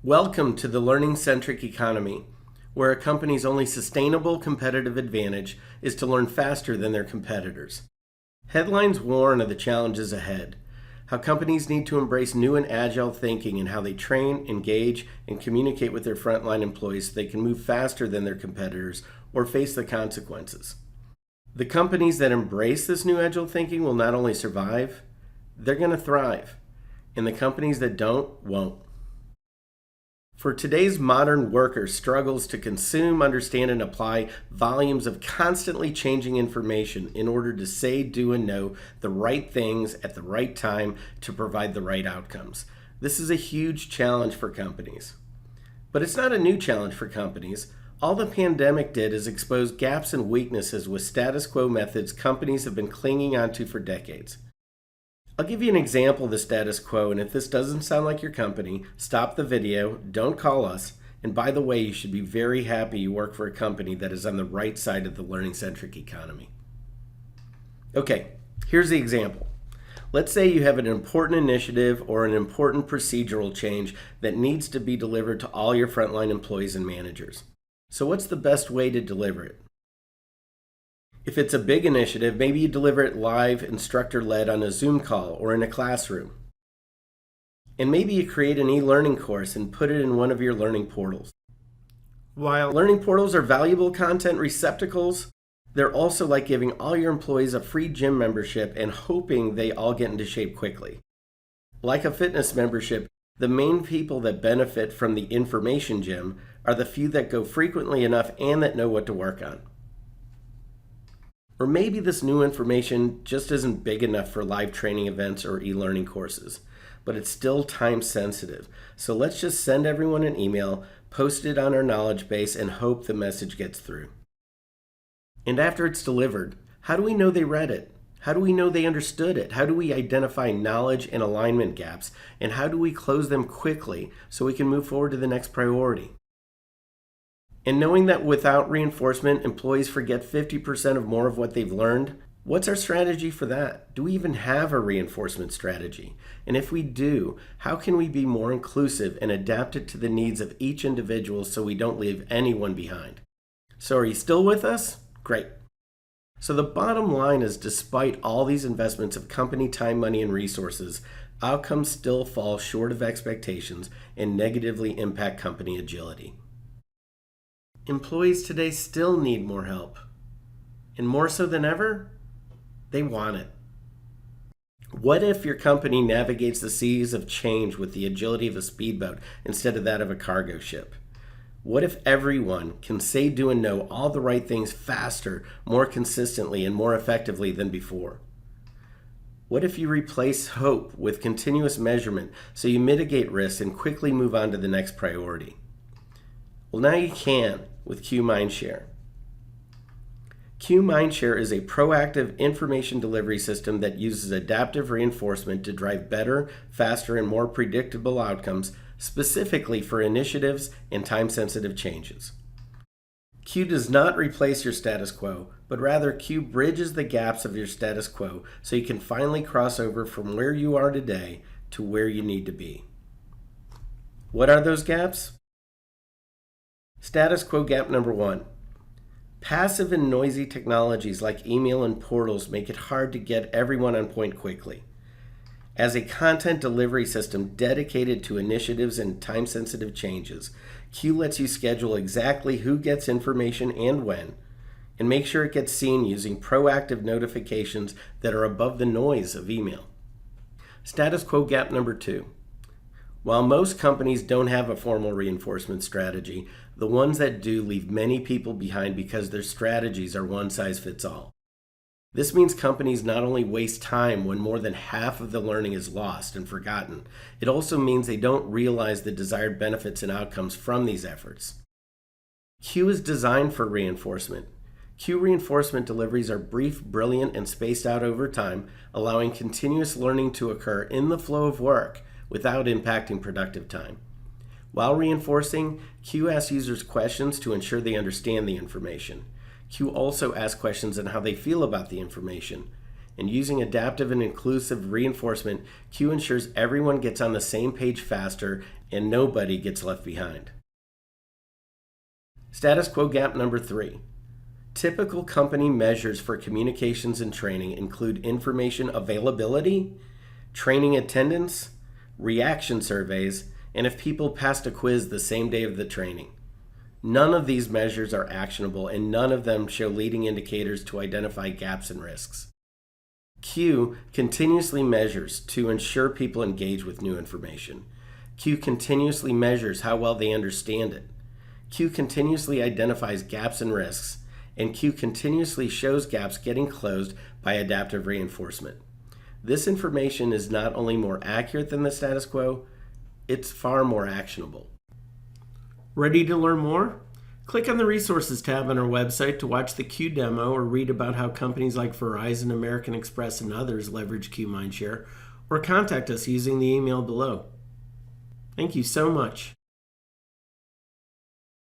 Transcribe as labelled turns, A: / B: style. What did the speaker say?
A: Welcome to the Learning-Centric Economy, where a company's only sustainable competitive advantage is to learn faster than their competitors. Headlines warn of the challenges ahead, how companies need to embrace new and agile thinking in how they train, engage, and communicate with their frontline employees so they can move faster than their competitors or face the consequences. The companies that embrace this new agile thinking will not only survive, they're going to thrive, and the companies that don't won't. For today's modern worker struggles to consume, understand, and apply volumes of constantly changing information in order to say, do, and know the right things at the right time to provide the right outcomes. This is a huge challenge for companies. But it's not a new challenge for companies. All the pandemic did is expose gaps and weaknesses with status quo methods companies have been clinging onto for decades. I'll give you an example of the status quo, and if this doesn't sound like your company, stop the video, don't call us, and by the way, you should be very happy you work for a company that is on the right side of the learning-centric economy. Okay, here's the example. Let's say you have an important initiative or an important procedural change that needs to be delivered to all your frontline employees and managers. So what's the best way to deliver it? If it's a big initiative, maybe you deliver it live, instructor-led on a Zoom call or in a classroom. And maybe you create an e-learning course and put it in one of your learning portals. While learning portals are valuable content receptacles, they're also like giving all your employees a free gym membership and hoping they all get into shape quickly. Like a fitness membership, the main people that benefit from the information gym are the few that go frequently enough and that know what to work on. Or maybe this new information just isn't big enough for live training events or e-learning courses, but it's still time sensitive. So let's just send everyone an email, post it on our knowledge base, and hope the message gets through. And after it's delivered, how do we know they read it? How do we know they understood it? How do we identify knowledge and alignment gaps? And how do we close them quickly so we can move forward to the next priority? And knowing that without reinforcement, employees forget 50% of more of what they've learned, what's our strategy for that? Do we even have a reinforcement strategy? And if we do, how can we be more inclusive and adapt it to the needs of each individual so we don't leave anyone behind? So are you still with us? Great. So the bottom line is, despite all these investments of company time, money, and resources, outcomes still fall short of expectations and negatively impact company agility. Employees today still need more help. And more so than ever, they want it. What if your company navigates the seas of change with the agility of a speedboat instead of that of a cargo ship? What if everyone can say, do, and know all the right things faster, more consistently, and more effectively than before? What if you replace hope with continuous measurement so you mitigate risks and quickly move on to the next priority? Well, now you can with MINDshare. MINDshare is a proactive information delivery system that uses adaptive reinforcement to drive better, faster, and more predictable outcomes specifically for initiatives and time-sensitive changes. does not replace your status quo, but rather bridges the gaps of your status quo so you can finally cross over from where you are today to where you need to be. What are those gaps? Status quo gap number 1. Passive and noisy technologies like email and portals make it hard to get everyone on point quickly. As a content delivery system dedicated to initiatives and time-sensitive changes, lets you schedule exactly who gets information and when, and make sure it gets seen using proactive notifications that are above the noise of email. Status quo gap number 2. While most companies don't have a formal reinforcement strategy, the ones that do leave many people behind because their strategies are one size fits all. This means companies not only waste time when more than half of the learning is lost and forgotten, it also means they don't realize the desired benefits and outcomes from these efforts. is designed for reinforcement. Reinforcement deliveries are brief, brilliant, and spaced out over time, allowing continuous learning to occur in the flow of work without impacting productive time. While reinforcing, asks users questions to ensure they understand the information. also asks questions on how they feel about the information. And using adaptive and inclusive reinforcement, Q ensures everyone gets on the same page faster and nobody gets left behind. Status quo gap number 3. Typical company measures for communications and training include information availability, training attendance, reaction surveys, and if people passed a quiz the same day of the training. None of these measures are actionable and none of them show leading indicators to identify gaps and risks. Q continuously measures to ensure people engage with new information. Q continuously measures how well they understand it. Q continuously identifies gaps and risks, and Q continuously shows gaps getting closed by adaptive reinforcement. This information is not only more accurate than the status quo, it's far more actionable. Ready to learn more? Click on the Resources tab on our website to watch the Q demo or read about how companies like Verizon, American Express, and others leverage Q MINDshare, or contact us using the email below. Thank you so much.